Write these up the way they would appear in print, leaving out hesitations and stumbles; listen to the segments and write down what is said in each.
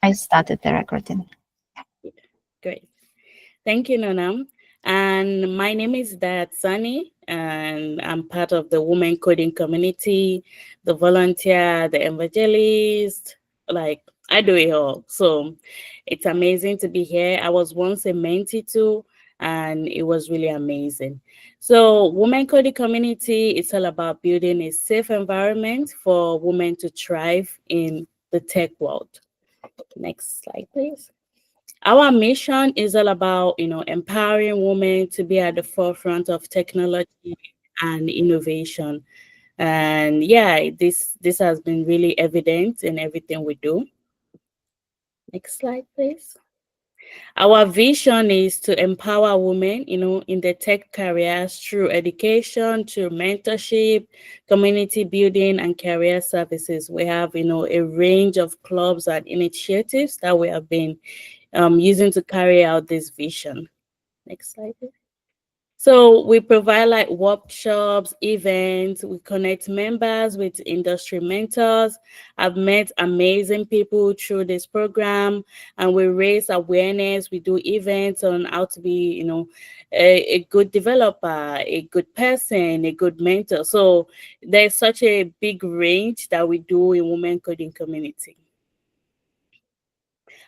I started the recording. Great. Thank you, Nonam. And my name is Dayat Sani, and I'm part of the women coding community, the volunteer, the evangelist. Like, I do it all. So it's amazing to be here. I was once a mentee too, and it was really amazing. So, women coding community, it's all about building a safe environment for women to thrive in the tech world. Next slide, please. Our mission is all about, empowering women to be at the forefront of technology and innovation. And yeah, this has been really evident in everything we do. Next slide, please. Our vision is to empower women, in the tech careers through education, through mentorship, community building, and career services. We have, a range of clubs and initiatives that we have been using to carry out this vision. Next slide, please. So we provide like workshops, events, we connect members with industry mentors. I've met amazing people through this program, and we raise awareness. We do events on how to be, a good developer, a good person, a good mentor. So there's such a big range that we do in women coding community.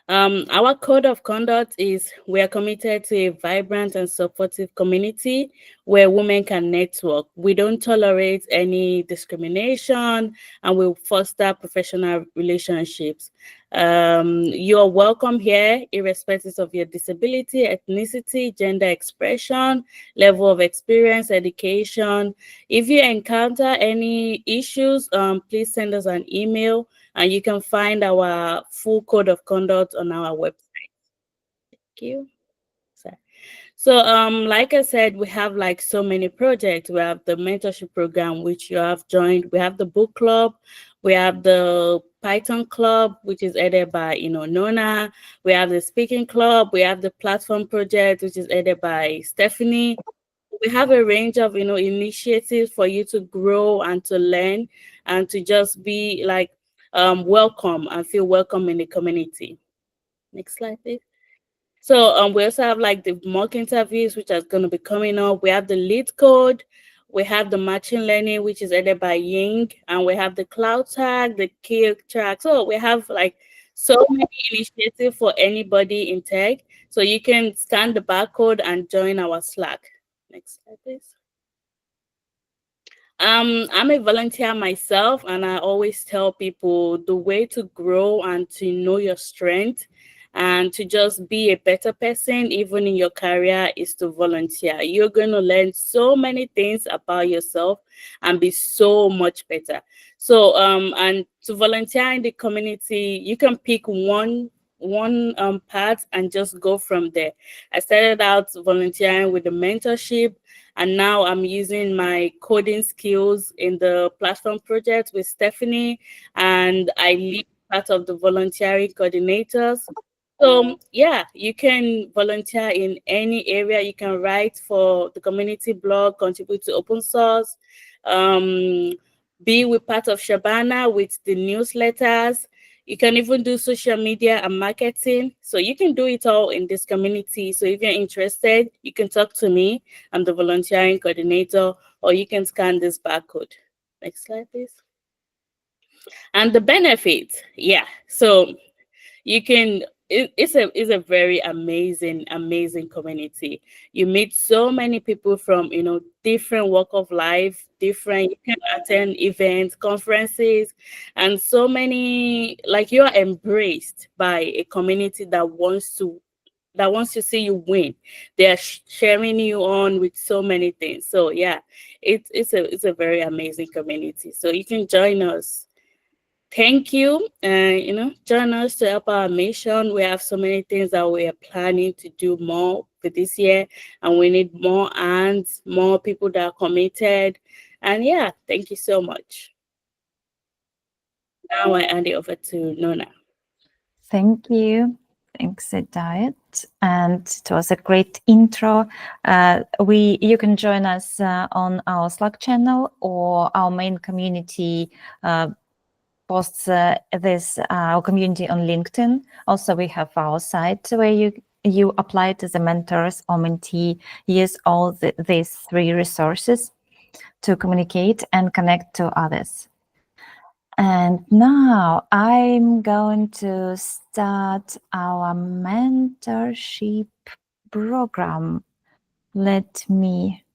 Our code of conduct is we are committed to a vibrant and supportive community where women can network. We don't tolerate any discrimination, and we foster professional relationships. You're welcome here, irrespective of your disability, ethnicity, gender expression, level of experience, education. If you encounter any issues, please send us an email, and you can find our full code of conduct on our website. Thank you. So, like I said, we have like so many projects. We have the mentorship program, which you have joined. We have the book club. We have the Python club, which is headed by, Nona. We have the speaking club. We have the platform project, which is headed by Stephanie. We have a range of, initiatives for you to grow and to learn and to just be like welcome and feel welcome in the community. Next slide, please. So we also have like the mock interviews, which are going to be coming up. We have the lead code. We have the matching learning, which is headed by Ying. And we have the cloud tag, the key track. So we have like so many initiatives for anybody in tech. So you can scan the barcode and join our Slack. Next slide, please. I'm a volunteer myself, and I always tell people the way to grow and to know your strength and to just be a better person, even in your career, is to volunteer. You're going to learn so many things about yourself and be so much better. So, and to volunteer in the community, you can pick one part and just go from there. I started out volunteering with the mentorship, and now I'm using my coding skills in the platform project with Stephanie, and I lead part of the volunteering coordinators. So yeah, you can volunteer in any area. You can write for the community blog, contribute to open source, be with part of Shabana with the newsletters. You can even do social media and marketing. So you can do it all in this community. So if you're interested, you can talk to me. I'm the volunteering coordinator, or you can scan this barcode. Next slide, please. And the benefits, yeah. So you can it's a very amazing community. You meet so many people from different walk of life, different. You can attend events, conferences, and so many, like, you are embraced by a community that wants to see you win. They are sharing you on with so many things. So yeah, it's a very amazing community. So you can join us. Thank you. Join us to help our mission. We have so many things that we are planning to do more for this year, and we need more hands, more people that are committed. And yeah, thank you so much. Now I hand it over to Nona. Thank you. Thanks, Diet. And it was a great intro. You can join us on our Slack channel or our main community posts this our community on LinkedIn. Also, we have our site where you apply as a mentors or mentee. Use all these 3 resources to communicate and connect to others. And now I'm going to start our mentorship program. Let me,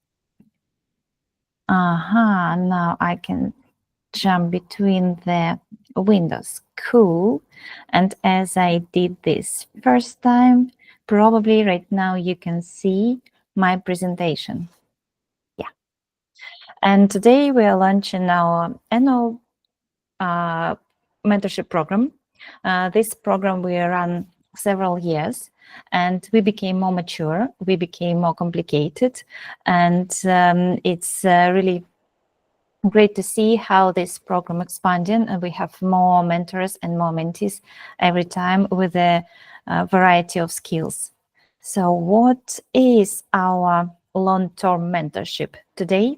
now I can jump between the windows. Cool. And as I did this first time, probably right now you can see my presentation. Yeah. And today we are launching our annual mentorship program. This program we run several years, and we became more mature, we became more complicated, and it's really great to see how this program expanding, and we have more mentors and more mentees every time with a variety of skills. So what is our long-term mentorship? Today,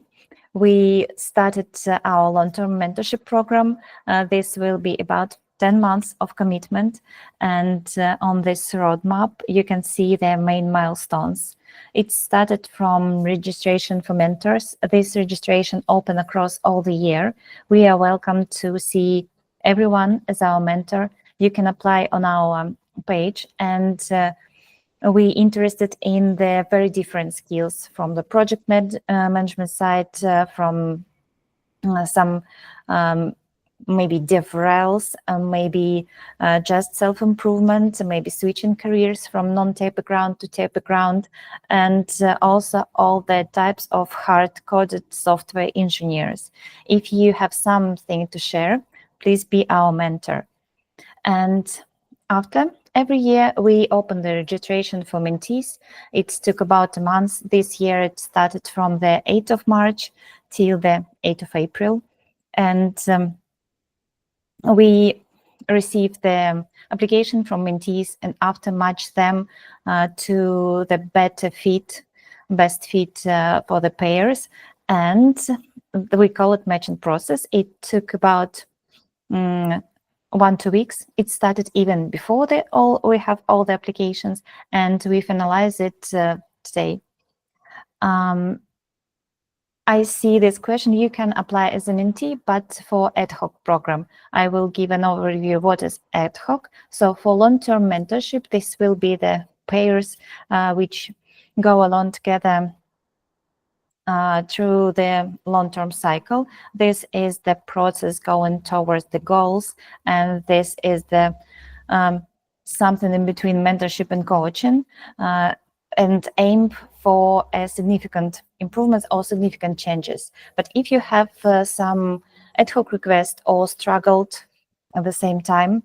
we started our long-term mentorship program. This will be about 10 months of commitment. And on this roadmap, you can see the main milestones. It started from registration for mentors. This registration open across all the year. We are welcome to see everyone as our mentor. You can apply on our page, and we interested in the very different skills from the project management side, from some maybe DevRels, maybe just self-improvement, maybe switching careers from non-tech background to tech background, and also all the types of hard-coded software engineers. If you have something to share, please be our mentor. And after every year, we open the registration for mentees. It took about a month. This year, it started from the 8th of March till the 8th of April. And we receive the application from mentees, and after match them to the best fit for the pairs. And we call it matching process. It took about 1-2 weeks. It started even before we have all the applications, and we finalize it today. I see this question. You can apply as a mentee, but for ad hoc program. I will give an overview of what is ad hoc. So for long-term mentorship, this will be the pairs which go along together through the long-term cycle. This is the process going towards the goals, and this is the something in between mentorship and coaching, and aim for a significant improvements or significant changes. But if you have some ad hoc request or struggled at the same time,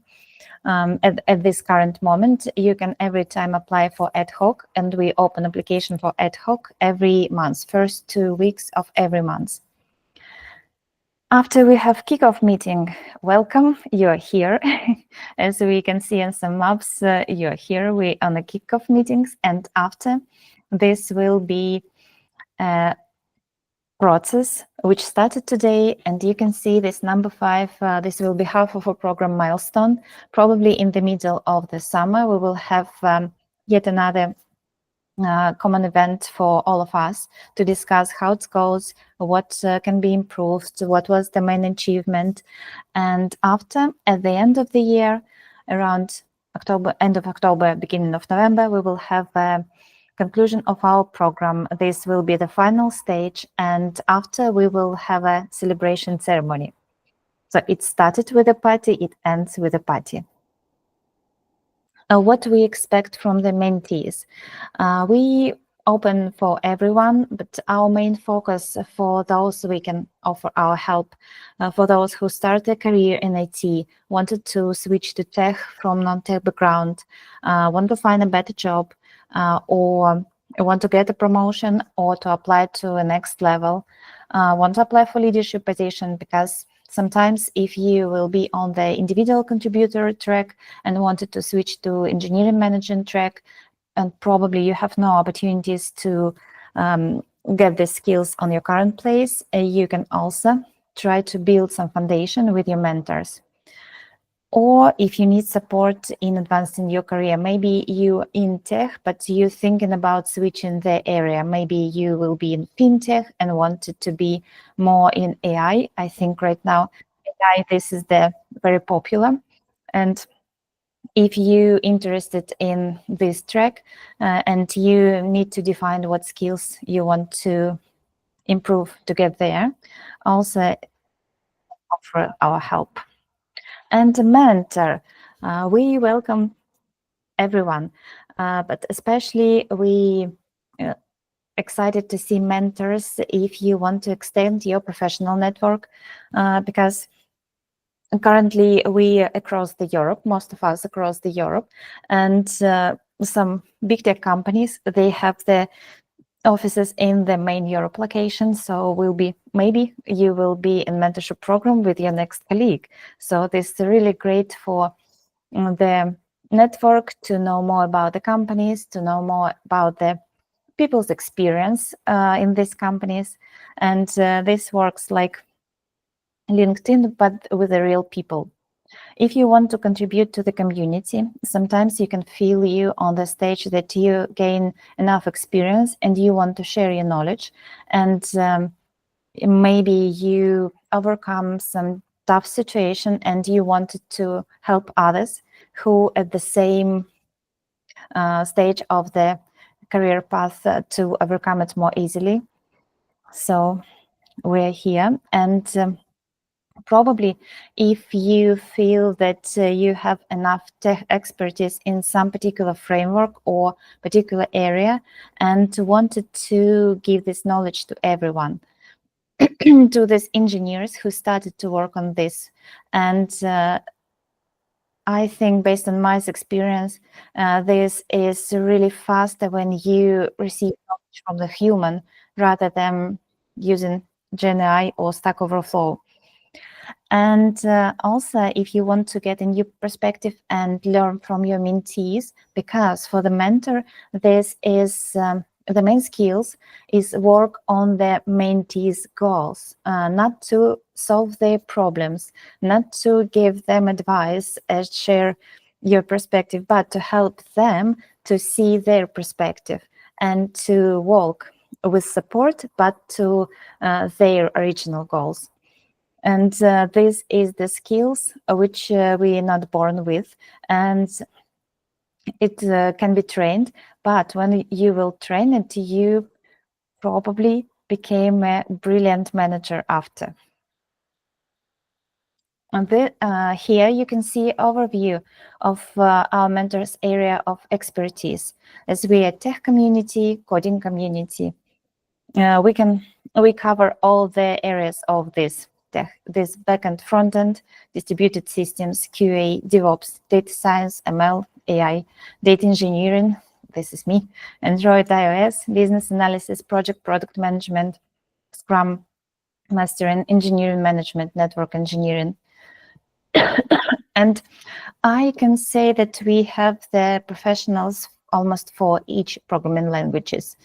at this current moment, you can every time apply for ad hoc, and we open application for ad hoc every month, first 2 weeks of every month. After we have kickoff meeting, welcome, you're here. As we can see in some maps, you're here, we on the kickoff meetings, and after this will be a process which started today, and you can see this number 5, this will be half of a program milestone. Probably in the middle of the summer, we will have yet another common event for all of us to discuss how it goes, what can be improved, what was the main achievement. And after, at the end of the year, around October, end of October, beginning of November, we will have a conclusion of our program. This will be the final stage, and after we will have a celebration ceremony. So it started with a party, it ends with a party. What we expect from the mentees. We open for everyone, but our main focus for those we can offer our help, for those who start a career in IT, wanted to switch to tech from non-tech background, want to find a better job, or want to get a promotion or to apply to a next level, want to apply for leadership position, because sometimes if you will be on the individual contributor track and wanted to switch to engineering management track, and probably you have no opportunities to get the skills on your current place, you can also try to build some foundation with your mentors. Or if you need support in advancing your career, maybe you in tech, but you're thinking about switching the area. Maybe you will be in fintech and wanted to be more in AI. I think right now AI, this is the very popular. And if you interested in this track and you need to define what skills you want to improve to get there, also offer our help. And a mentor, we welcome everyone, but especially we excited to see mentors if you want to extend your professional network, because currently we are across the Europe, most of us across the Europe, and some big tech companies, they have the offices in the main Europe location. So maybe you will be in mentorship program with your next colleague. So this is really great for the network, to know more about the companies, to know more about the people's experience in these companies. And this works like LinkedIn, but with the real people. If you want to contribute to the community, sometimes you can feel you on the stage that you gain enough experience and you want to share your knowledge. And maybe you overcome some tough situation and you wanted to help others who at the same stage of the career path to overcome it more easily. So we're here. And probably if you feel that you have enough tech expertise in some particular framework or particular area and wanted to give this knowledge to everyone, to these engineers who started to work on this. And I think based on my experience, this is really faster when you receive knowledge from the human rather than using GenAI or Stack Overflow. And also, if you want to get a new perspective and learn from your mentees, because for the mentor, this is the main skills is work on the mentees' goals, not to solve their problems, not to give them advice and share your perspective, but to help them to see their perspective and to walk with support, but to their original goals. And this is the skills which we are not born with, and it can be trained. But when you will train it, you probably became a brilliant manager after. And here you can see overview of our mentors' area of expertise. As we are tech community, coding community, we cover all the areas of this backend, frontend, distributed systems, QA, DevOps, data science, ML, AI, data engineering. This is me. Android, iOS, business analysis, product management, Scrum mastering, engineering management, network engineering. And I can say that we have the professionals almost for each programming languages.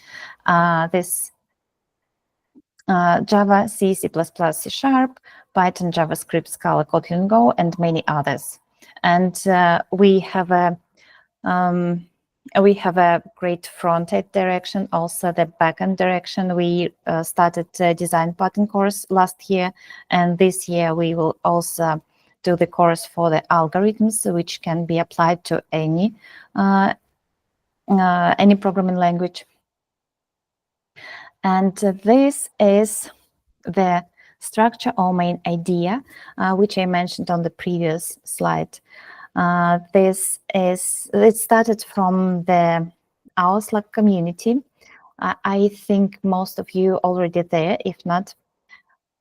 Java, C, C++, C Sharp, Python, JavaScript, Scala, Kotlin, Go, and many others. And we have a great front-end direction, also the back-end direction. We started a design pattern course last year, and this year we will also do the course for the algorithms, which can be applied to any programming language. And this is the structure or main idea, which I mentioned on the previous slide. It started from our Slack community. I think most of you already there. If not,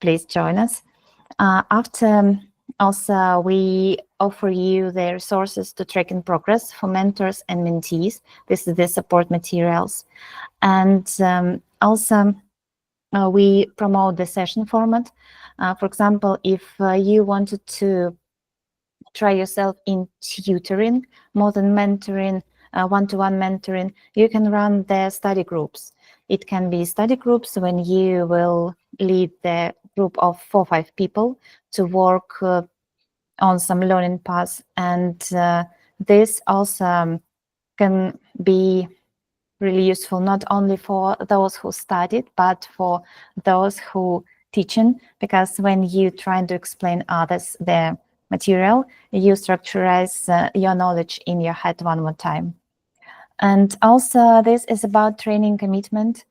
please join us. After also, we offer you the resources to track in progress for mentors and mentees. This is the support materials. And also, we promote the session format. For example, if you wanted to try yourself in tutoring, more than mentoring, one-to-one mentoring, you can run the study groups. It can be study groups when you will lead the group of 4 or 5 people to work on some learning paths. And this also can be really useful not only for those who studied, but for those who teaching, because when you trying to explain others the material, you structurize your knowledge in your head one more time. And also this is about training commitment.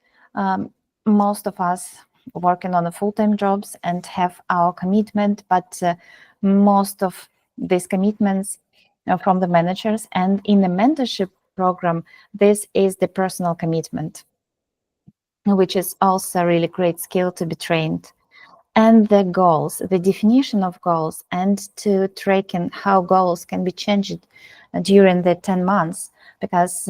Most of us working on a full-time jobs and have our commitment, but most of these commitments are from the managers. And in the mentorship program, this is the personal commitment, which is also a really great skill to be trained. And the goals, the definition of goals, and to tracking how goals can be changed during the 10 months, because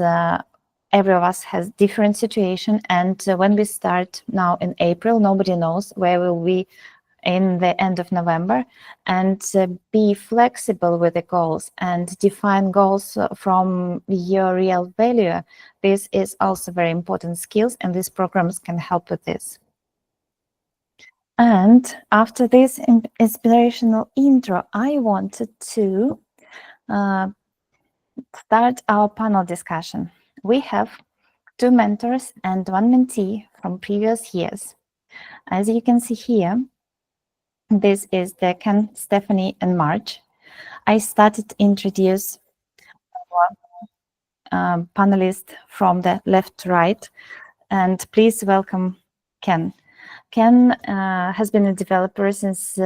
every of us has different situation. And when we start now in April, nobody knows where we'll be in the end of November. And be flexible with the goals and define goals from your real value. This is also very important skills, and these programs can help with this. And after this inspirational intro, I wanted to start our panel discussion. We have 2 mentors and 1 mentee from previous years. As you can see here, this is the Ken, Stephanie, and March. I started to introduce our panelists from the left to right, and please welcome Ken. Ken has been a developer since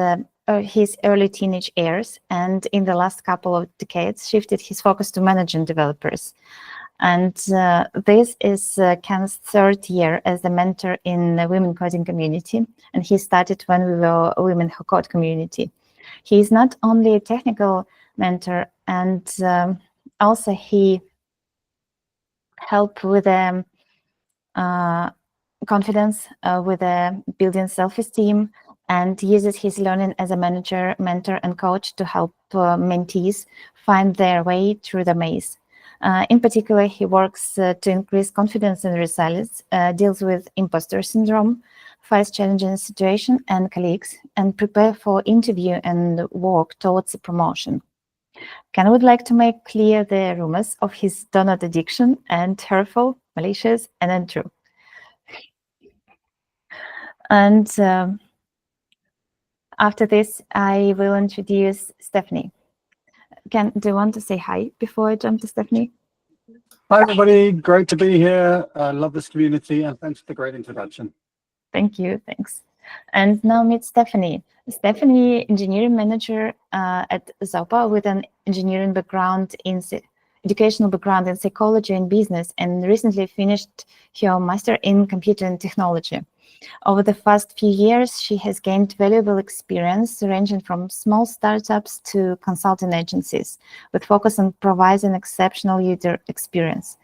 his early teenage years, and in the last couple of decades shifted his focus to managing developers. And this is Ken's 3rd year as the mentor in the women coding community, and he started when we were a women who code community. He is not only a technical mentor, and also he helped with confidence, with building self-esteem, and uses his learning as a manager, mentor, and coach to help mentees find their way through the maze. In particular, he works to increase confidence and resilience, deals with imposter syndrome, face challenging situations and colleagues, and prepare for interview and work towards a promotion. Ken would like to make clear the rumors of his donut addiction and hurtful, malicious, and untrue. And after this, I will introduce Stephanie. Ken, do you want to say hi before I jump to Stephanie? Hi, everybody. Great to be here. I love this community, and thanks for the great introduction. Thank you. Thanks. And now meet Stephanie. Stephanie, engineering manager at Zopa with an engineering background in educational background in psychology and business, and recently finished her master in computer and technology. Over the past few years, she has gained valuable experience ranging from small startups to consulting agencies, with focus on providing exceptional user experience.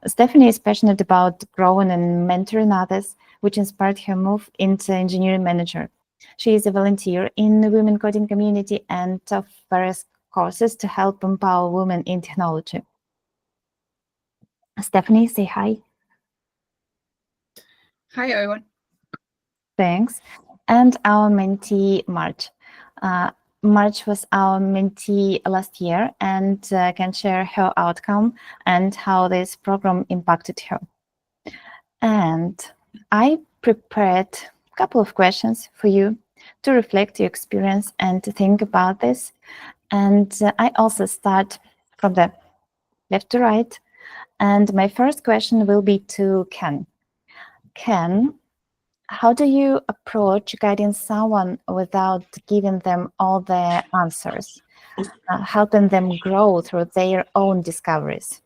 Stephanie is passionate about growing and mentoring others, which inspired her move into engineering manager. She is a volunteer in the women coding community and of various courses to help empower women in technology. Stephanie, say hi. Hi, everyone. Thanks. And our mentee, March. March was our mentee last year and can share her outcome and how this program impacted her. And I prepared a couple of questions for you to reflect your experience and to think about this. And I also start from the left to right. And my first question will be to Ken. Ken, how do you approach guiding someone without giving them all the answers, helping them grow through their own discoveries?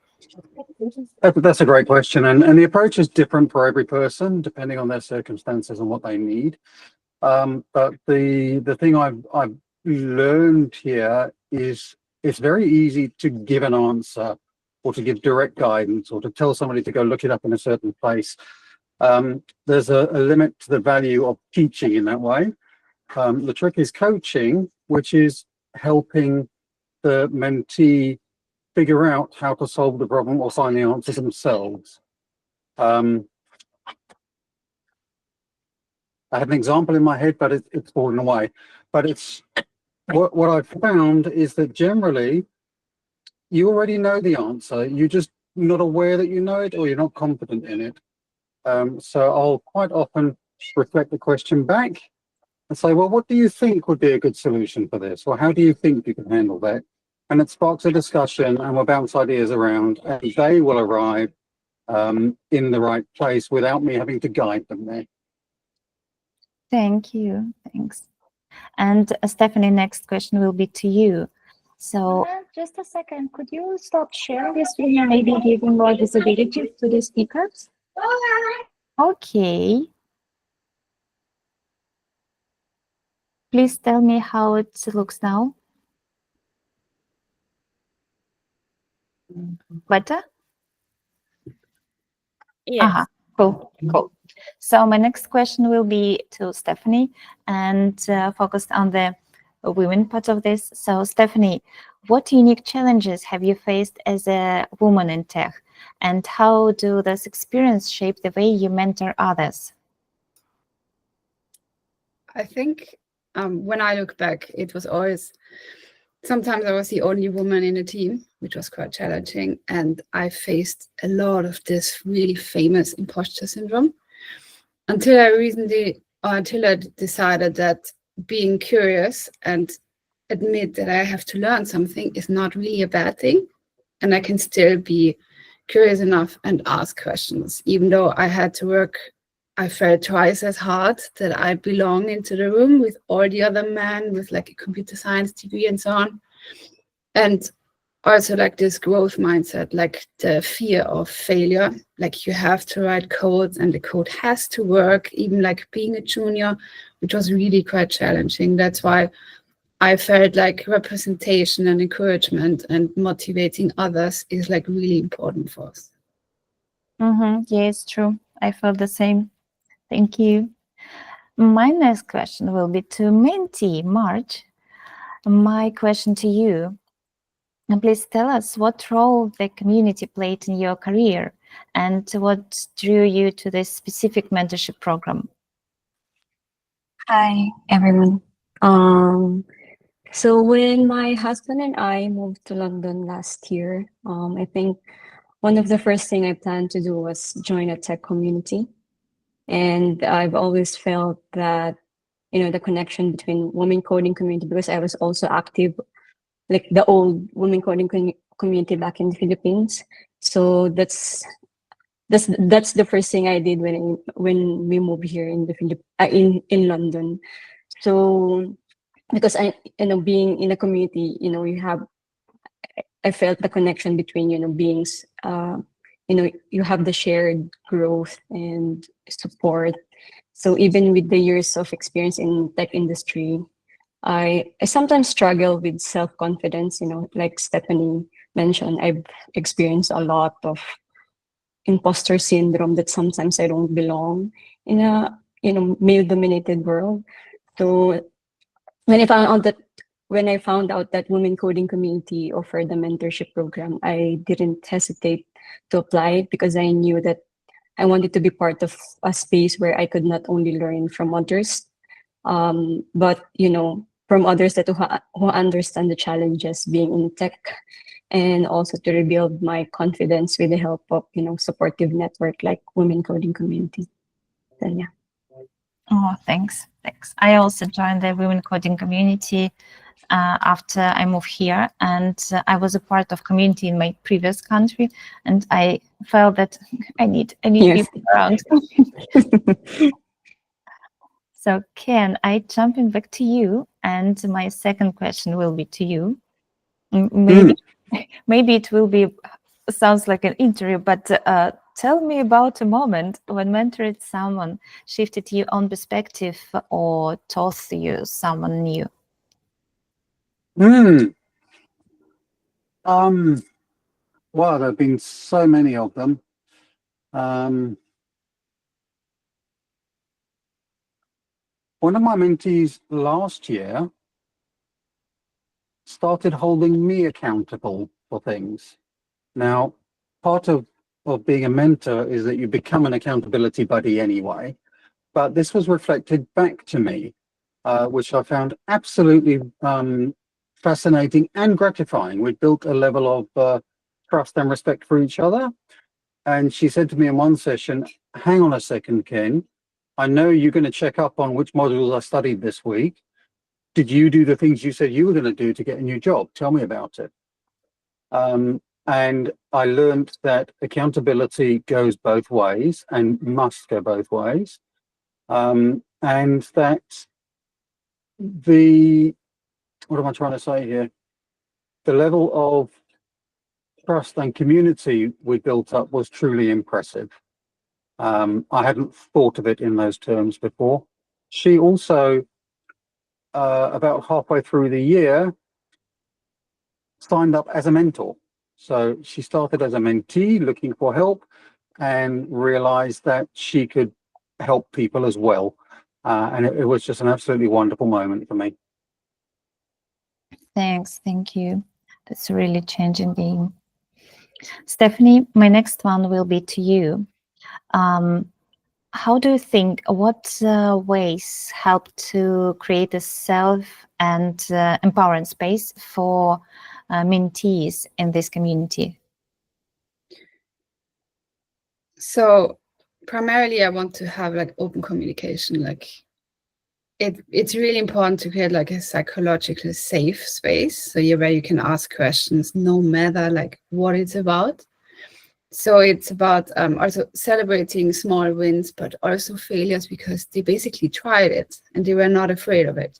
That's a great question, and the approach is different for every person depending on their circumstances and what they need. But the thing I've learned here is it's very easy to give an answer or to give direct guidance or to tell somebody to go look it up in a certain place. There's a limit to the value of teaching in that way. The trick is coaching, which is helping the mentee figure out how to solve the problem or find the answers themselves. I have an example in my head, but it's fallen away. But it's what I've found is that generally you already know the answer. You're just not aware that you know it, or you're not confident in it. So I'll quite often reflect the question back and say, well, what do you think would be a good solution for this? Or how do you think you can handle that? And it sparks a discussion, and we'll bounce ideas around, and they will arrive in the right place without me having to guide them there. Thank you. Thanks. And Stephanie, next question will be to you. So just a second, could you stop sharing this screen and maybe giving more visibility to the speakers? Okay. Please tell me how it looks now. Better? Yes. Cool, cool. So my next question will be to Stephanie and focused on the women part of this. So Stephanie, what unique challenges have you faced as a woman in tech? And how do this experience shape the way you mentor others? I think when I look back, it was always, sometimes I was the only woman in the team, which was quite challenging. And I faced a lot of this really famous imposter syndrome until I decided that being curious and admit that I have to learn something is not really a bad thing. And I can still be curious enough and ask questions, even though I had to work. I felt twice as hard that I belong into the room with all the other men with like a computer science degree and so on. And also like this growth mindset, like the fear of failure, like you have to write codes and the code has to work, even like being a junior, which was really quite challenging. That's why I felt like representation and encouragement and motivating others is like really important for us. Yeah, it's true. I felt the same. Thank you. My next question will be to mentee March. My question to you, and please tell us what role the community played in your career and what drew you to this specific mentorship program. Hi, everyone. So when my husband and I moved to London last year, I think one of the first thing I planned to do was join a tech community. And I've always felt that, the connection between women coding community, because I was also active, like the old women coding community back in the Philippines. So that's the first thing I did when we moved here in the in London. So because being in a community, I felt the connection between beings. You have the shared growth and support. So even with the years of experience in tech industry, I sometimes struggle with self-confidence. Like Stephanie mentioned, I've experienced a lot of imposter syndrome that sometimes I don't belong in a male-dominated world. So when I found out that women coding community offered the mentorship program, I didn't hesitate to apply because I knew that I wanted to be part of a space where I could not only learn from others, but from others who understand the challenges being in tech, and also to rebuild my confidence with the help of supportive network like women coding community. Then yeah. Oh, thanks. I also joined the women coding community after I moved here, and I was a part of community in my previous country, and I felt that I need Yes. people around. So Ken, I jumping back to you, and my second question will be to you. Maybe it will be sounds like an interview, but tell me about a moment when mentoring someone shifted your own perspective or taught you someone new. Well, there have been so many of them. One of my mentees last year started holding me accountable for things. Now, part of being a mentor is that you become an accountability buddy anyway, but this was reflected back to me. which I found absolutely fascinating and gratifying. We built a level of trust and respect for each other. And she said to me in one session, hang on a second, Ken, I know you're going to check up on which modules I studied this week. Did you do the things you said you were going to do to get a new job? Tell me about it. And I learned that accountability goes both ways and must go both ways. And that what am I trying to say here? The level of trust and community we built up was truly impressive. I hadn't thought of it in those terms before. She also, about halfway through the year, signed up as a mentor. So she started as a mentee looking for help and realized that she could help people as well. And it was just an absolutely wonderful moment for me. Thanks. Thank you. That's a really changing game. Stephanie, my next one will be to you. How do you think, what ways help to create a self and empowering space for mentees in this community? So primarily I want to have like open communication. Like it's really important to create like a psychologically safe space. So where you can ask questions no matter like what it's about. So it's about also celebrating small wins, but also failures, because they basically tried it and they were not afraid of it.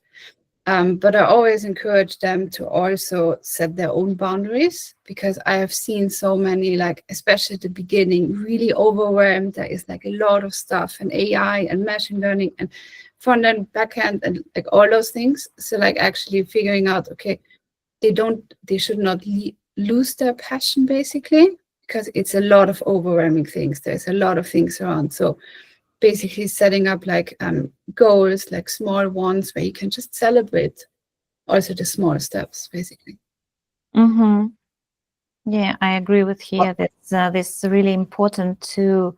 But I always encourage them to also set their own boundaries, because I have seen so many, like, especially at the beginning, really overwhelmed. There is like a lot of stuff and AI and machine learning and front end, back end, and like all those things. So like actually figuring out, okay, they should not lose their passion basically, because it's a lot of overwhelming things. There's a lot of things around. So basically setting up like goals, like small ones where you can just celebrate also the small steps, basically. Mm-hmm. Yeah, I agree with here. That's this really important to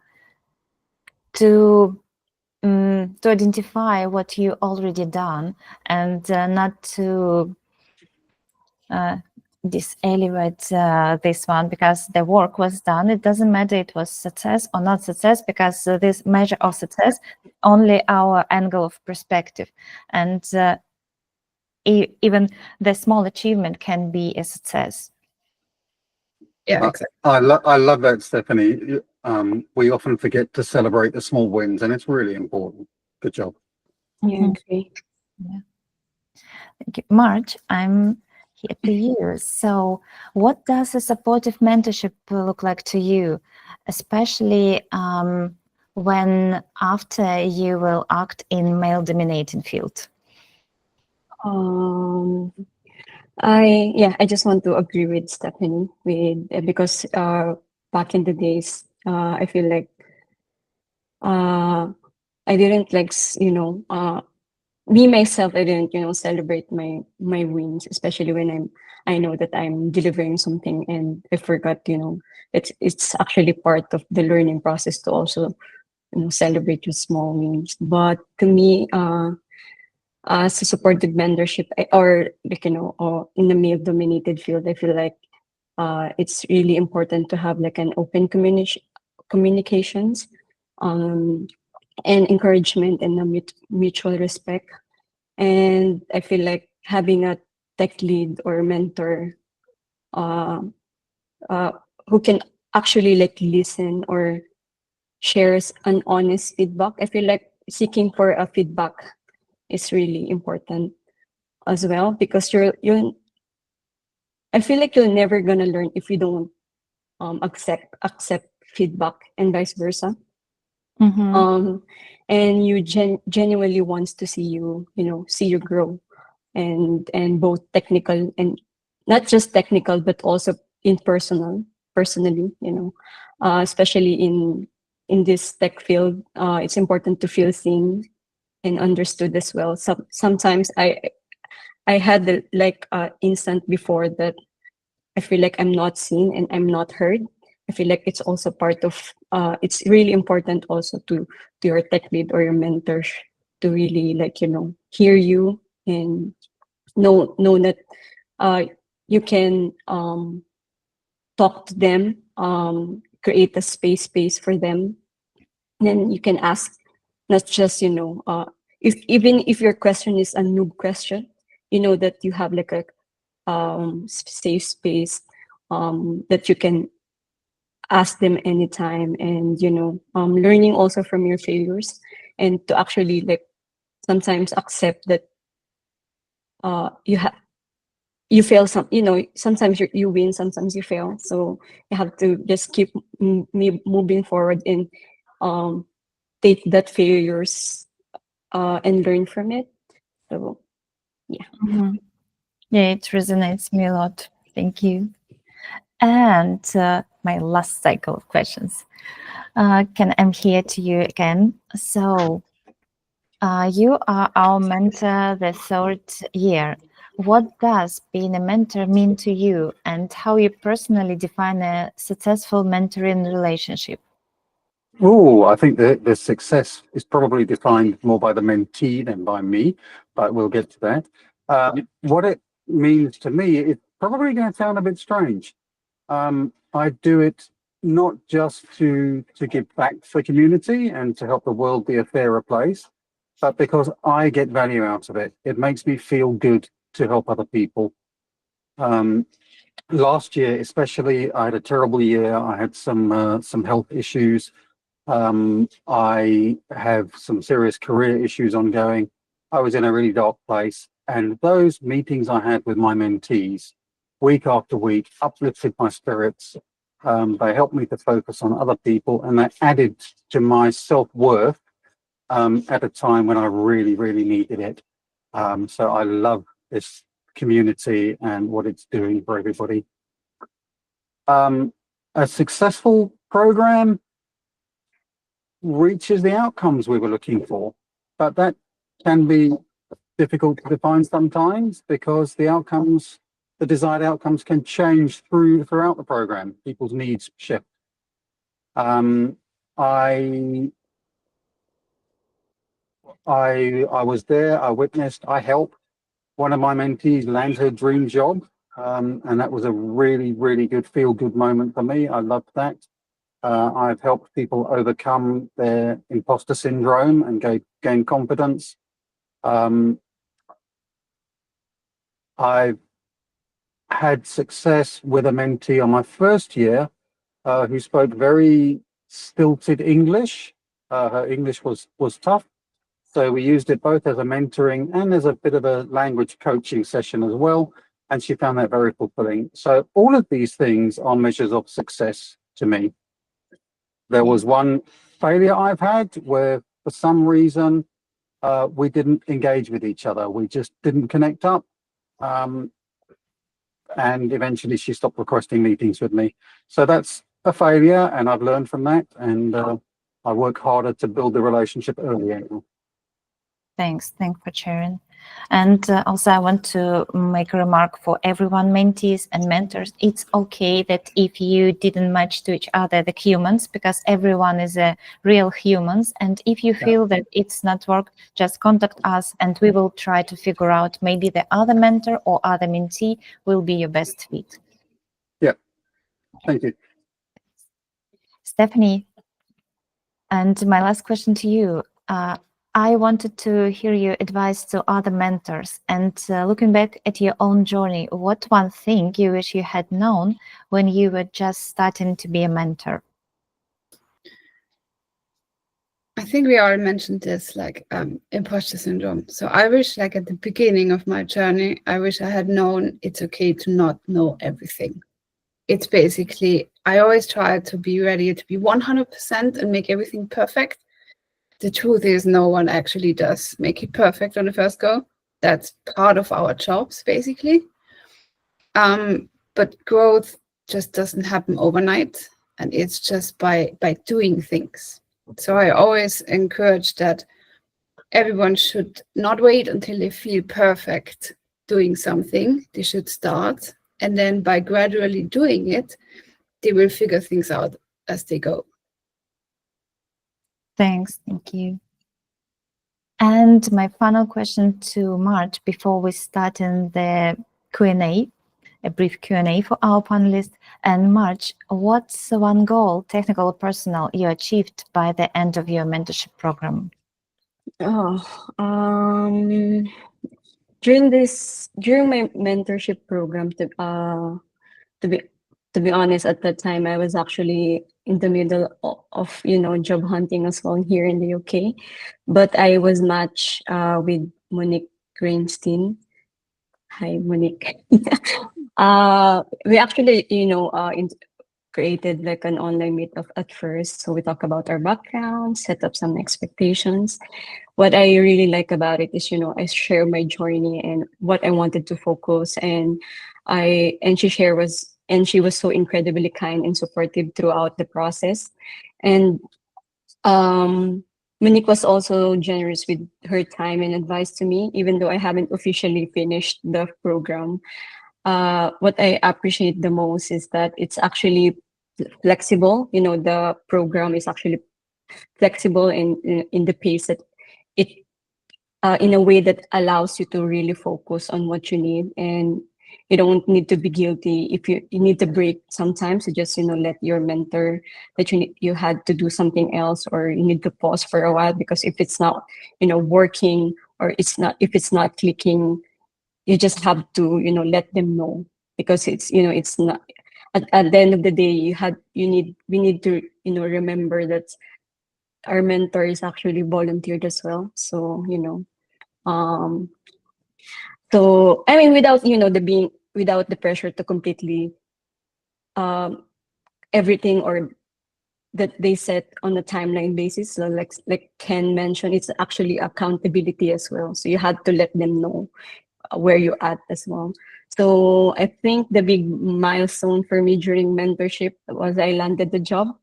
identify what you already done, and not to diselevate this one, because the work was done. It doesn't matter it was success or not success, because this measure of success only our angle of perspective, and even the small achievement can be a success. Yeah, exactly. I love that, Stephanie. We often forget to celebrate the small wins, and it's really important. Good job. Yeah, agree. Yeah. Thank you. Marge, I'm here to you. So what does a supportive mentorship look like to you, especially when after you will act in male-dominated field? I just want to agree with Stephanie because back in the days, I feel like I didn't like me myself. I didn't celebrate my wins, especially when I know that I'm delivering something and I forgot it's actually part of the learning process to also celebrate your small wins. But to me, as a supportive mentorship or in the male dominated field, I feel like it's really important to have like an open communications and encouragement and a mutual respect. And I feel like having a tech lead or mentor who can actually like listen or shares an honest feedback. I feel like seeking for a feedback is really important as well, because I feel like you're never gonna learn if you don't accept feedback, and vice versa. Mm-hmm. And you genuinely wants to see you grow, and both technical and not just technical, but also personally, especially in this tech field, it's important to feel seen and understood as well. Sometimes I had the instant before that I feel like I'm not seen and I'm not heard. I feel like it's also part of it's really important also to your tech lead or your mentors to really like, hear you and know that you can talk to them, create a space for them. And then you can ask, not just, even if your question is a noob question, that you have like a safe space that you can ask them anytime, and learning also from your failures, and to actually like sometimes accept that you fail sometimes you win, sometimes you fail, so you have to just keep moving forward and take that failures and learn from it. So yeah. Mhm. Yeah, it resonates me a lot. Thank you. And my last cycle of questions. I'm here to you again. So you are our mentor the 3rd year. What does being a mentor mean to you, and how you personally define a successful mentoring relationship? Oh, I think that the success is probably defined more by the mentee than by me, but we'll get to that. What it means to me, it's probably going to sound a bit strange. I do it not just to give back to the community and to help the world be a fairer place, but because I get value out of it. It makes me feel good to help other people. Last year, especially, I had a terrible year. I had some health issues. I have some serious career issues ongoing. I was in a really dark place, and those meetings I had with my mentees week after week uplifted my spirits. They helped me to focus on other people, and they added to my self-worth at a time when I really, really needed it. So I love this community and what it's doing for everybody. A successful program reaches the outcomes we were looking for, but that can be difficult to define sometimes because the desired outcomes can change throughout the program. People's needs shift. I was there, I witnessed, I helped one of my mentees land her dream job. And that was a really, really good feel-good moment for me. I loved that. I've helped people overcome their imposter syndrome and gain confidence. I've had success with a mentee on my 1st year who spoke very stilted English. Her English was tough. So we used it both as a mentoring and as a bit of a language coaching session as well. And she found that very fulfilling. So all of these things are measures of success to me. There was one failure I've had where for some reason we didn't engage with each other. We just didn't connect up. And eventually she stopped requesting meetings with me. So that's a failure, and I've learned from that. And I work harder to build the relationship earlier. Thanks for sharing. And also I want to make a remark for everyone, mentees and mentors. It's okay that if you didn't match to each other, the humans, because everyone is a real humans. And if you feel that it's not work, just contact us and we will try to figure out maybe the other mentor or other mentee will be your best fit. Yeah, thank you. Stephanie, and my last question to you. I wanted to hear your advice to other mentors, and looking back at your own journey, what one thing you wish you had known when you were just starting to be a mentor? I think we all mentioned this, like imposter syndrome. So I wish, like at the beginning of my journey, I wish I had known it's okay to not know everything. It's basically, I always try to be ready to be 100% and make everything perfect. The truth is, no one actually does make it perfect on the first go. That's part of our jobs, basically. But growth just doesn't happen overnight, and it's just by doing things. So I always encourage that everyone should not wait until they feel perfect doing something. They should start, and then by gradually doing it, they will figure things out as they go. Thanks. Thank you. And my final question to March before we start in the Q&A, a brief Q&A for our panelists. And March, what's one goal, technical or personal, you achieved by the end of your mentorship program? Oh, during my mentorship program, to be to be honest, at that time I was actually in the middle of job hunting as well here in the UK, but I was matched with Monique Greenstein. Hi, Monique. We actually created like an online meetup at first. So we talk about our background, set up some expectations. What I really like about it is, I share my journey and what I wanted to focus. And she was so incredibly kind and supportive throughout the process. And Monique was also generous with her time and advice to me, even though I haven't officially finished the program. What I appreciate the most is that it's actually flexible. The program is actually flexible in the pace that it, in a way that allows you to really focus on what you need, and you don't need to be guilty if you need to break sometimes. You just let your mentor that you had to do something else, or you need to pause for a while, because if it's not working, or if it's not clicking, you just have to let them know, because it's not at the end of the day, we need to remember that our mentor is actually volunteered as well. So so I mean, without without the pressure to completely everything or that they set on a timeline basis. So like Ken mentioned, it's actually accountability as well. So you had to let them know where you're at as well. So I think the big milestone for me during mentorship was I landed the job.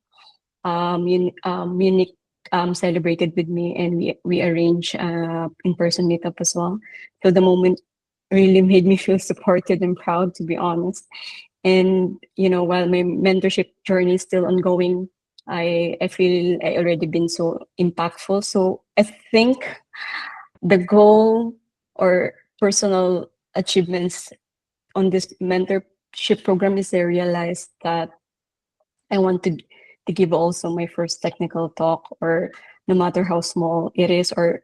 Munich celebrated with me, and we arranged in-person meetup as well. So the moment really made me feel supported and proud, to be honest. And while my mentorship journey is still ongoing, I feel I already been so impactful. So I think the goal or personal achievements on this mentorship program is I realized that I want to give also my first technical talk, or no matter how small it is, or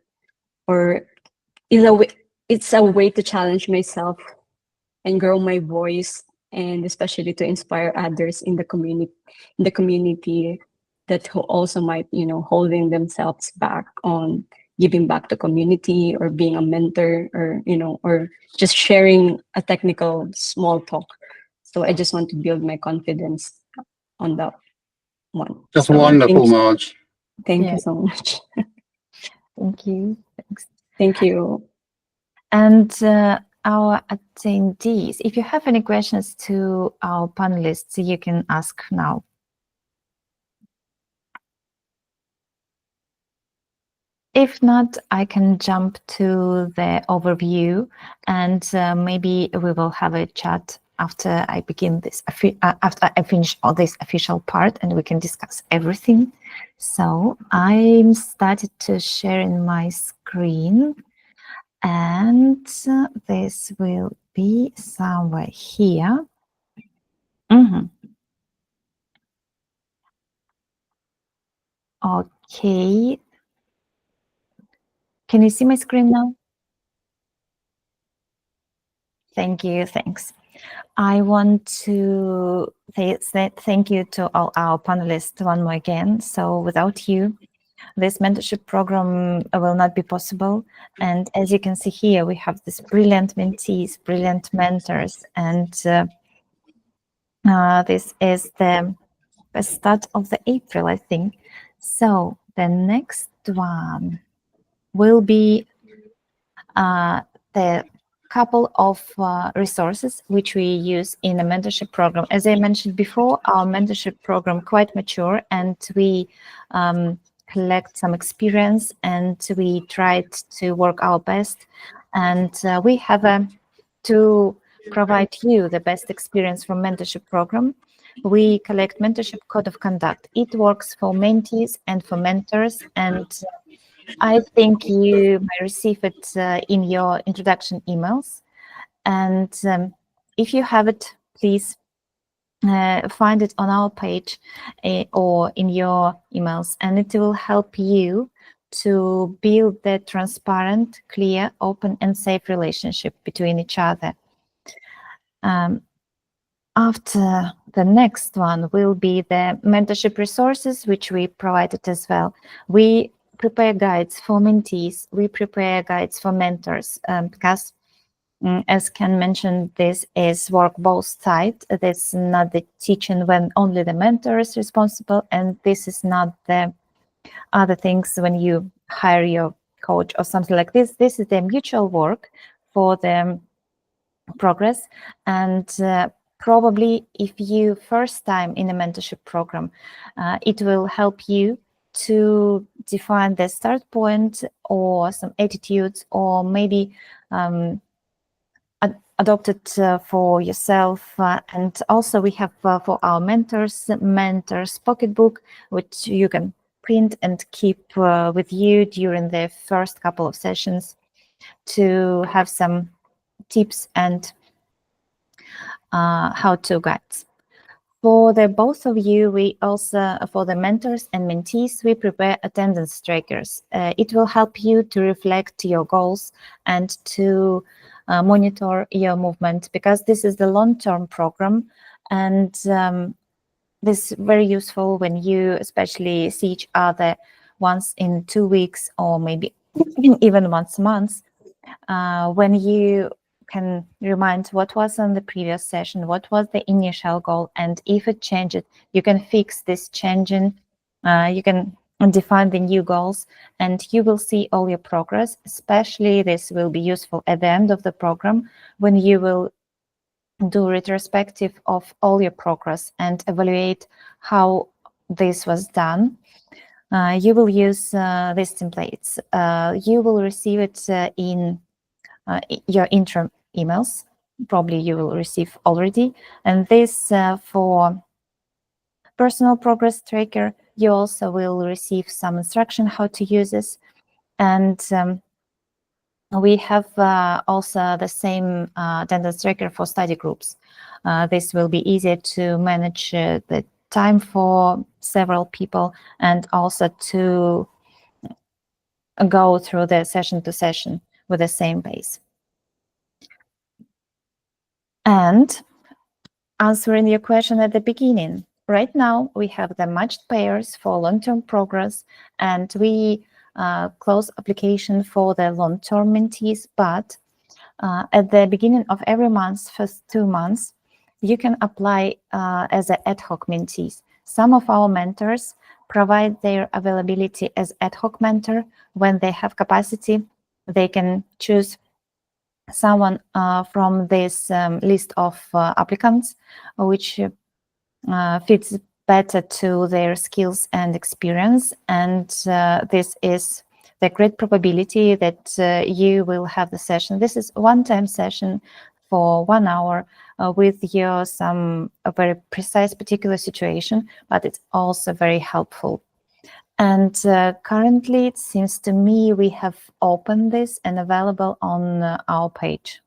in a way, it's a way to challenge myself and grow my voice, and especially to inspire others in the community that who also might holding themselves back on giving back to community, or being a mentor, or or just sharing a technical small talk. So I just want to build my confidence on that one. Just So wonderful, Marge. thank Yeah. you so much. Thank you. Thanks. Thank you. And our attendees, if you have any questions to our panelists, you can ask now. If not, I can jump to the overview, and maybe we will have a chat after I begin this, after I finish all this official part, and we can discuss everything. So I'm started to share in my screen, and this will be somewhere here. Okay. Can you see my screen now? Thank you. Thanks. I want to say thank you to all our panelists one more again. So without you, this mentorship program will not be possible. And as you can see here, we have this brilliant mentees, brilliant mentors, and this is the start of the April, I think. So the next one will be the couple of resources which we use in the mentorship program. As I mentioned before, our mentorship program quite mature, and we collect some experience, and we tried to work our best, and we have to provide you the best experience from mentorship program. We collect mentorship code of conduct. It works for mentees and for mentors, and I think you may receive it in your introduction emails. And if you have it, please find it on our page or in your emails, and it will help you to build the transparent, clear, open, and safe relationship between each other. After the next one will be the mentorship resources, which we provided as well. We prepare guides for mentees. We prepare guides for mentors because, as Ken mentioned, this is work both sides. This is not the teaching when only the mentor is responsible, and this is not the other things when you hire your coach or something like this. This is the mutual work for the progress. And probably if you first time in a mentorship program, it will help you to define the start point or some attitudes, or maybe adopt it for yourself. And also we have for our mentors pocketbook, which you can print and keep with you during the first couple of sessions to have some tips and how-to guides. For the both of you, we also, for the mentors and mentees, we prepare attendance trackers. It will help you to reflect your goals and to monitor your movement, because this is the long-term program, and this is very useful when you especially see each other once in 2 weeks or maybe even once a month, when you can remind what was on the previous session, what was the initial goal, and if it changed, you can fix this changing, you can define the new goals, and you will see all your progress. Especially this will be useful at the end of the program, when you will do retrospective of all your progress and evaluate how this was done. You will use these templates. You will receive it in your intro emails. Probably you will receive already. And this for personal progress tracker, you also will receive some instruction how to use this. And we have also the same attendance tracker for study groups. This will be easier to manage the time for several people, and also to go through the session to session with the same pace. And answering your question at the beginning, right now we have the matched pairs for long-term progress, and we close application for the long-term mentees. But at the beginning of every month, first 2 months, you can apply as an ad hoc mentees. Some of our mentors provide their availability as ad hoc mentor. When they have capacity, they can choose someone from this list of applicants, which fits better to their skills and experience. And this is the great probability that you will have the session. This is one-time session for 1 hour with your a very precise particular situation, but it's also very helpful. And currently, it seems to me we have opened this and available on our page.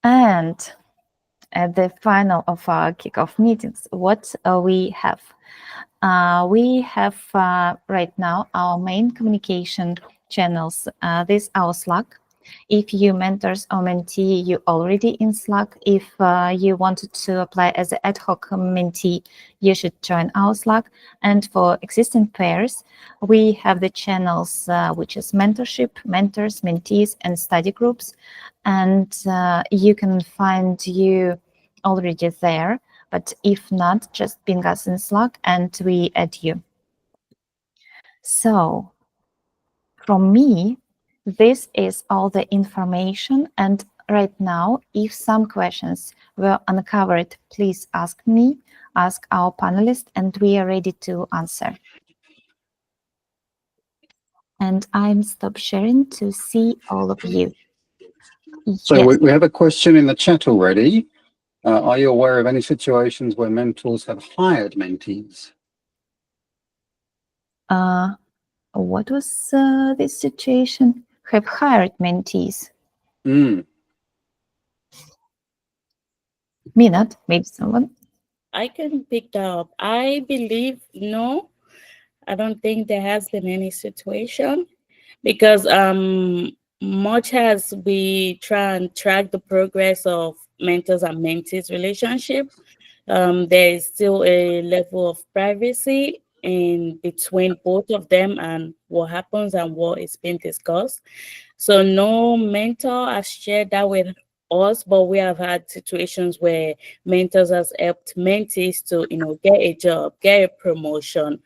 And at the final of our kickoff meetings, what we have? We have right now our main communication channels. This is our Slack. If you mentors or mentee, you already in Slack. If you wanted to apply as an ad hoc mentee, you should join our Slack. And for existing pairs, we have the channels, which is mentorship, mentors, mentees, and study groups. And you can find you already there. But if not, just ping us in Slack and we add you. So from me, this is all the information. And right now, if some questions were uncovered, please ask me, ask our panelists, and we are ready to answer. And I'm stop sharing to see all of you. So yes. we have a question in the chat already. Are you aware of any situations where mentors have hired mentees? What was this situation? Have hired mentees. Mm. Me not, maybe someone. I can pick that up. I believe no. I don't think there has been any situation because much as we try and track the progress of mentors and mentees relationship, there is still a level of privacy in between both of them and what happens and what is being discussed. So no mentor has shared that with us, but we have had situations where mentors has helped mentees to, get a job, get a promotion,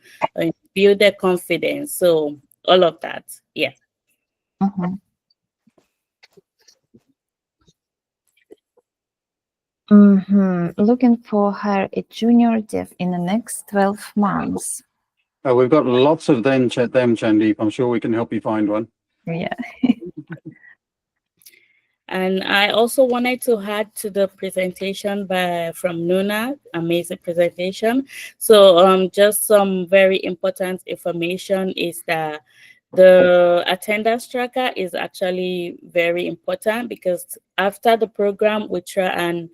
build their confidence. So all of that, yeah. Mhm. Looking for hire a junior dev in the next 12 months. We've got lots of them, Chandeep. I'm sure we can help you find one. Yeah. And I also wanted to add to the presentation from Nuna, amazing presentation. So just some very important information is that the attendance tracker is actually very important because after the program, we try and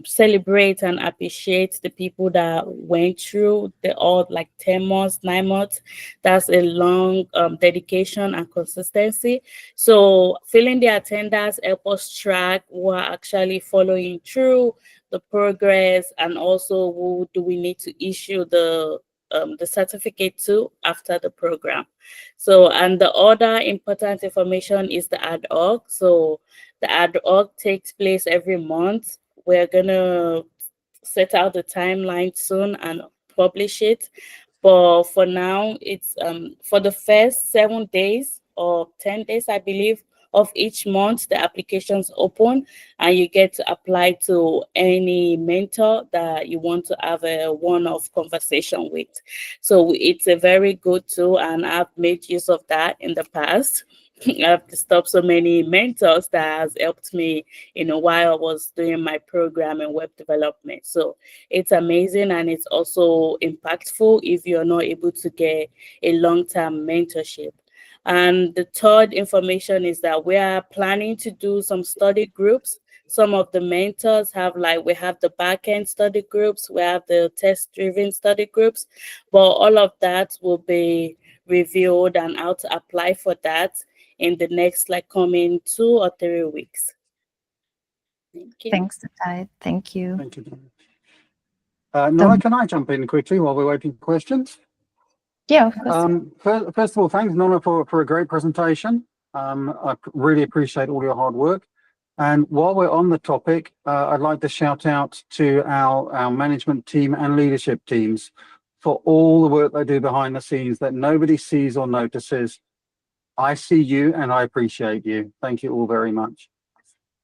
celebrate and appreciate the people that went through all like 10 months, 9 months. That's a long dedication and consistency. So filling the attendance help us track who are actually following through the progress, and also who do we need to issue the certificate to after the program. So, and the other important information is the ad hoc. So the ad hoc takes place every month. We're gonna set out the timeline soon and publish it. But for now, it's for the first 7 days or 10 days, I believe, of each month, the application's open and you get to apply to any mentor that you want to have a one-off conversation with. So it's a very good tool, and I've made use of that in the past. I've stopped so many mentors that has helped me, while I was doing my program in web development. So it's amazing, and it's also impactful if you're not able to get a long-term mentorship. And the third information is that we are planning to do some study groups. Some of the mentors we have the backend study groups, we have the test-driven study groups, but all of that will be revealed and how to apply for that in the next coming 2 or 3 weeks. Thank you. Thanks, Ty. Thank you. Thank you. Nora, can I jump in quickly while we're waiting for questions? Yeah, of course. First of all, thanks, Nora, for a great presentation. I really appreciate all your hard work. And while we're on the topic, I'd like to shout out to our management team and leadership teams for all the work they do behind the scenes that nobody sees or notices. I see you and I appreciate you. Thank you all very much.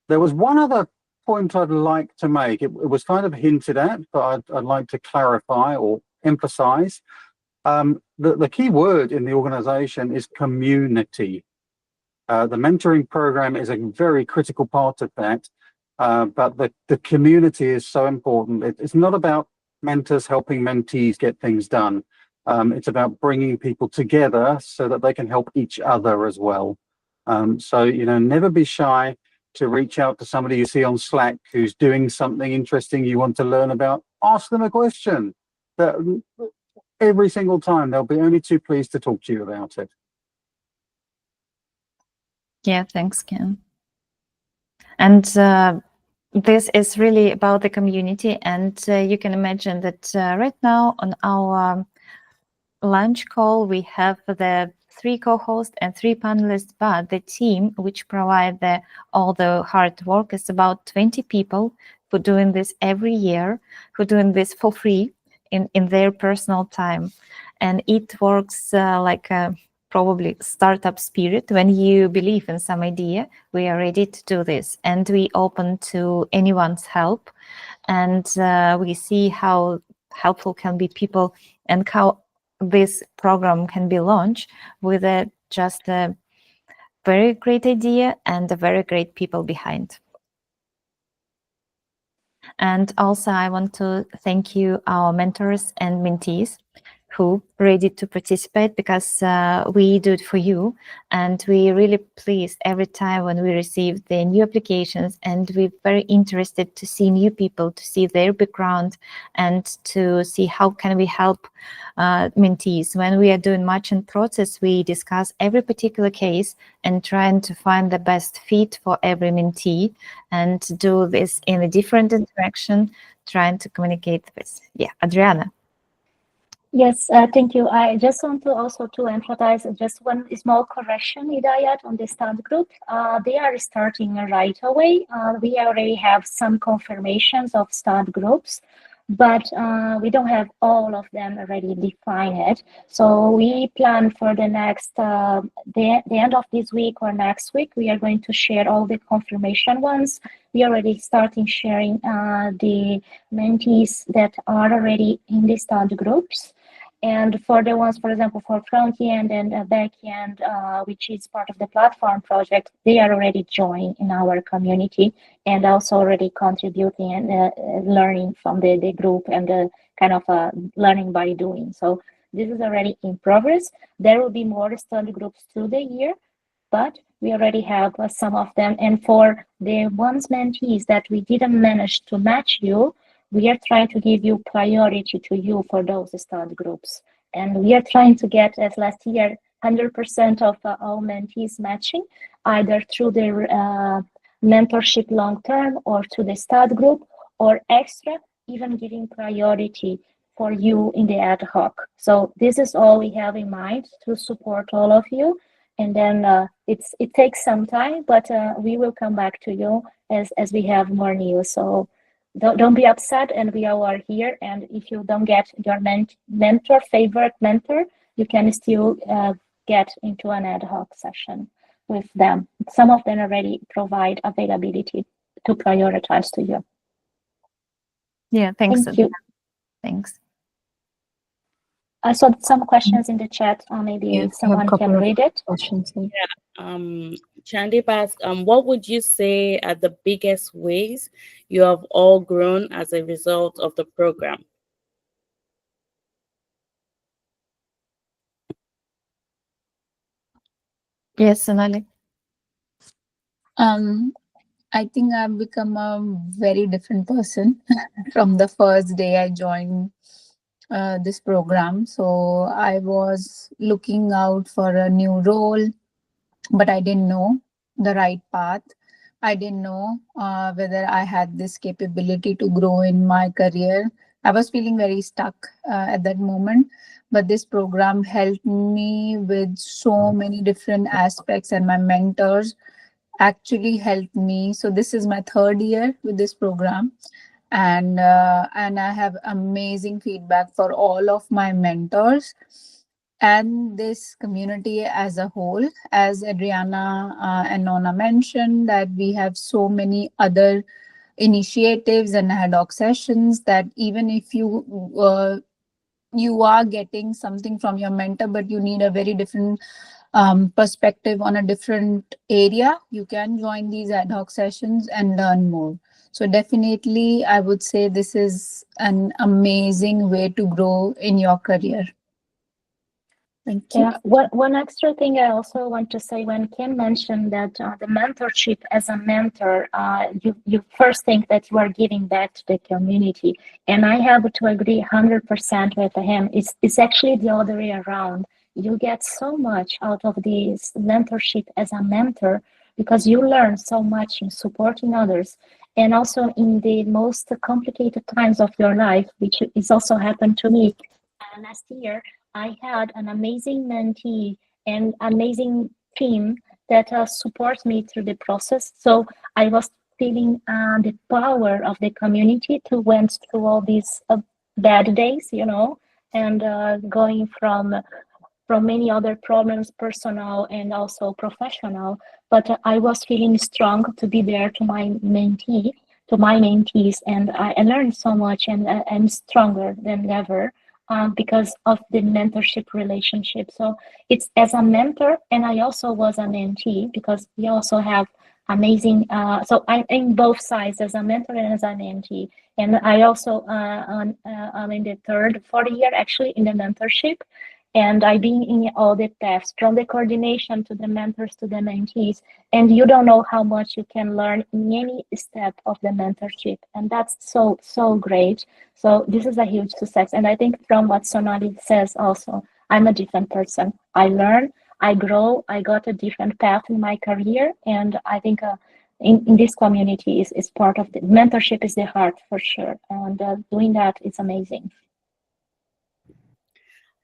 There was one other point I'd like to make. It was kind of hinted at, but I'd like to clarify or emphasize. The key word in the organization is community. The mentoring program is a very critical part of that, but the community is so important. It's not about mentors helping mentees get things done. It's about bringing people together so that they can help each other as well. So, never be shy to reach out to somebody you see on Slack who's doing something interesting you want to learn about. Ask them a question. Every single time, they'll be only too pleased to talk to you about it. Yeah, thanks, Ken. And this is really about the community. And you can imagine that right now on our lunch call, we have the 3 co-hosts and 3 panelists, but the team which provide all the hard work is about 20 people who are doing this every year, who are doing this for free in their personal time. And it works like a probably startup spirit. When you believe in some idea, we are ready to do this, and we open to anyone's help. And we see how helpful can be people and how this program can be launched with just a very great idea and a very great people behind. And also I want to thank you, our mentors and mentees, who ready to participate, because we do it for you, and we really pleased every time when we receive the new applications, and we're very interested to see new people, to see their background, and to see how can we help mentees. When we are doing matching process, we discuss every particular case and trying to find the best fit for every mentee, and do this in a different interaction, trying to communicate with. Yeah, Adriana. Yes, thank you. I just want to also to emphasize just one small correction, Hidayat, on the study group. They are starting right away. We already have some confirmations of study groups, but we don't have all of them already defined. So we plan for the next, the end of this week or next week, we are going to share all the confirmation ones. We already starting sharing the mentees that are already in the study groups. And for the ones, for example, for front end and back end, which is part of the platform project, they are already joined in our community and also already contributing and learning from the group and the kind of learning by doing. So this is already in progress. There will be more study groups through the year, but we already have some of them. And for the ones mentees that we didn't manage to match you, we are trying to give you priority to you for those study groups. And we are trying to get, as last year, 100% of all mentees matching, either through the mentorship long-term or through the study group, or extra, even giving priority for you in the ad hoc. So this is all we have in mind to support all of you. And then it takes some time, but we will come back to you as we have more news. So don't be upset, and we all are here. And if you don't get your favorite mentor, you can still get into an ad hoc session with them. Some of them already provide availability to prioritize to you. Yeah, thanks. Thank you. Thanks. I saw some questions in the chat. Maybe someone can read it. Questions. Chandip asked, what would you say are the biggest ways you have all grown as a result of the program? Yes, Sonali. I think I've become a very different person from the first day I joined this program. So I was looking out for a new role, but I didn't know the right path. I didn't know whether I had this capability to grow in my career. I was feeling very stuck at that moment, but this program helped me with so many different aspects, and my mentors actually helped me. So this is my third year with this program, and I have amazing feedback for all of my mentors and this community as a whole. As Adriana and Nona mentioned, that we have so many other initiatives and ad hoc sessions that even if you are getting something from your mentor, but you need a very different perspective on a different area, you can join these ad hoc sessions and learn more. So definitely, I would say this is an amazing way to grow in your career. Thank you. Yeah, one extra thing I also want to say, when Kim mentioned that the mentorship as a mentor, you first think that you are giving back to the community. And I have to agree 100% with him. It's actually the other way around. You get so much out of this mentorship as a mentor because you learn so much in supporting others. And also in the most complicated times of your life, which is also happened to me last year, I had an amazing mentee and amazing team that supports me through the process. So I was feeling the power of the community to went through all these bad days, you know, and going from many other problems, personal and also professional. But I was feeling strong to be there to my mentee, to my mentees, and I learned so much, and I'm stronger than ever. Because of the mentorship relationship. So it's as a mentor, and I also was a mentee, because we also have amazing, so I'm in both sides, as a mentor and as a mentee. And I also I'm in the fourth year actually in the mentorship, and I've been in all the paths from the coordination to the mentors to the mentees. And you don't know how much you can learn in any step of the mentorship, and that's so great. So this is a huge success, and I think from what Sonali says also, I'm a different person. I learn, I grow, I got a different path in my career, and I think in this community is part of the mentorship is the heart for sure, and doing that is amazing.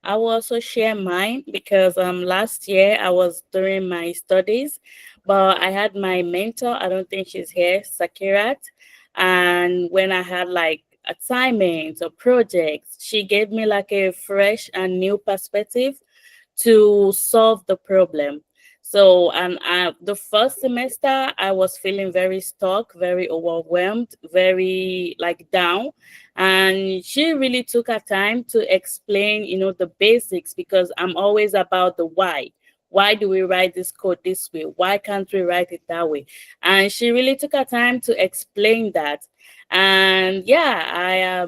I will also share mine because last year I was doing my studies, but I had my mentor. I don't think she's here, Sakirat. And when I had like assignments or projects, she gave me like a fresh and new perspective to solve the problem. So, and the first semester, I was feeling very stuck, very overwhelmed, very like down. And she really took her time to explain, the basics, because I'm always about the why. Why do we write this code this way? Why can't we write it that way? And she really took her time to explain that. And yeah,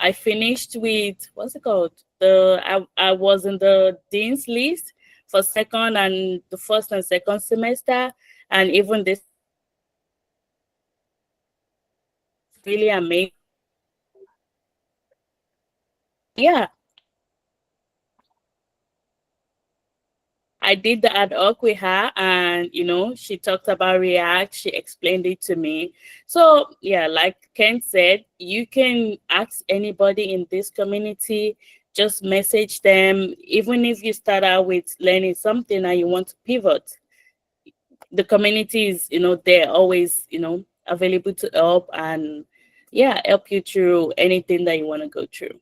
I finished with, what's it called? I was in the dean's list for second and the first and second semester, and even this really amazing. Yeah, I did the ad hoc with her, and she talked about React. She explained it to me. So yeah, like Ken said, you can ask anybody in this community. Just message them, even if you start out with learning something and you want to pivot. The community is, they're always, available to help and help you through anything that you want to go through.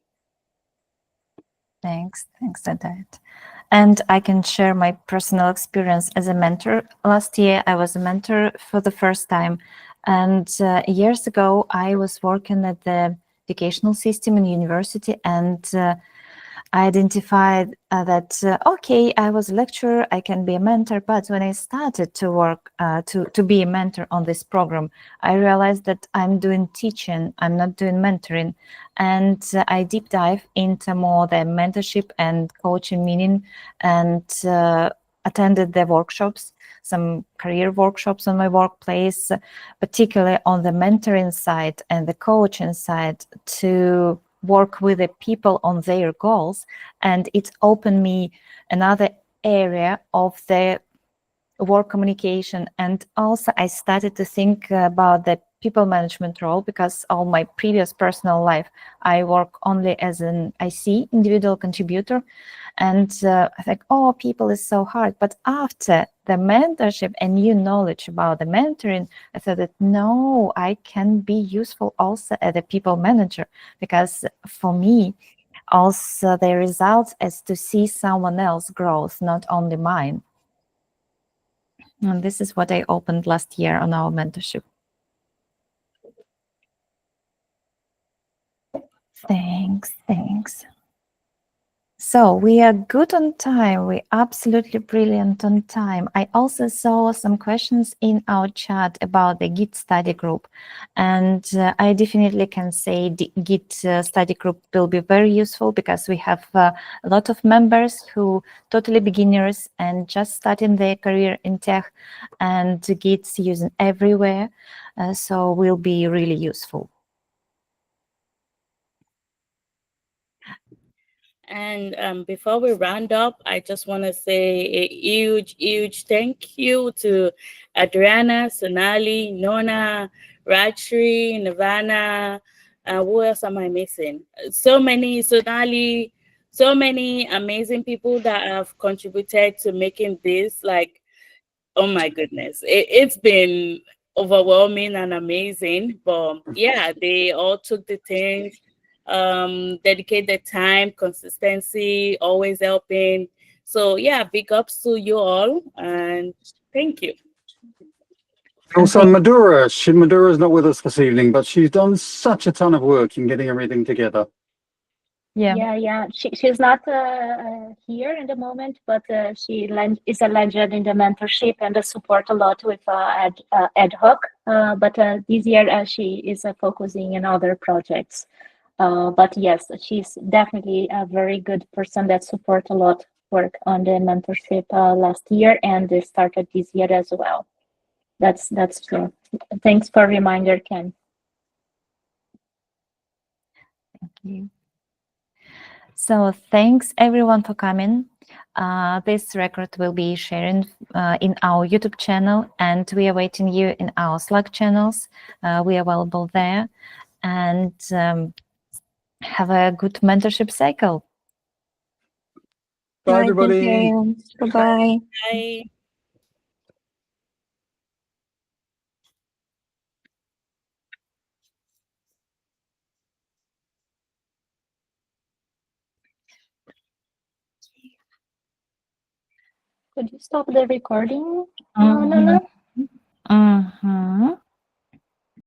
Thanks for that. And I can share my personal experience as a mentor. Last year, I was a mentor for the first time. And years ago, I was working at the educational system in university, and I identified that, okay, I was a lecturer, I can be a mentor, but when I started to work, to be a mentor on this program, I realized that I'm doing teaching, I'm not doing mentoring. And I deep dive into more the mentorship and coaching meaning, and attended the workshops, some career workshops on my workplace, particularly on the mentoring side and the coaching side, to work with the people on their goals. And it opened me another area of the work communication. And also I started to think about the people management role, because all my previous personal life, I work only as an IC, individual contributor. And I think, oh, people is so hard. But after the mentorship and new knowledge about the mentoring, I thought that no, I can be useful also as a people manager, because for me, also the results is to see someone else growth, not only mine. And this is what I opened last year on our mentorship. Thanks. So we are good on time. We're absolutely brilliant on time. I also saw some questions in our chat about the Git study group. And I definitely can say the Git study group will be very useful, because we have a lot of members who totally beginners and just starting their career in tech, and Git's using everywhere. So will be really useful. And before we round up, I just want to say a huge thank you to Adriana, Sonali, Nona, Rajshri, Nirvana. Who else am I missing? So many, Sonali, so many amazing people that have contributed to making this, like, oh my goodness. It's been overwhelming and amazing. But yeah, they all took the things, dedicate their time, consistency, always helping. So yeah, big ups to you all, and thank you. Also, Madura is not with us this evening, but she's done such a ton of work in getting everything together. Yeah. She's not here in the moment, but she is a legend in the mentorship and support a lot with ad hoc. But this year she is focusing in other projects. But yes, she's definitely a very good person that support a lot work on the mentorship last year, and they started this year as well. That's true. Thanks for reminder, Ken. Thank you. So thanks everyone for coming. This record will be shared in our YouTube channel, and we are waiting you in our Slack channels. We are available there, and have a good mentorship cycle. Bye, Bye, everybody. thank you. Bye-bye. Bye. Could you stop the recording, Nana? Mhm.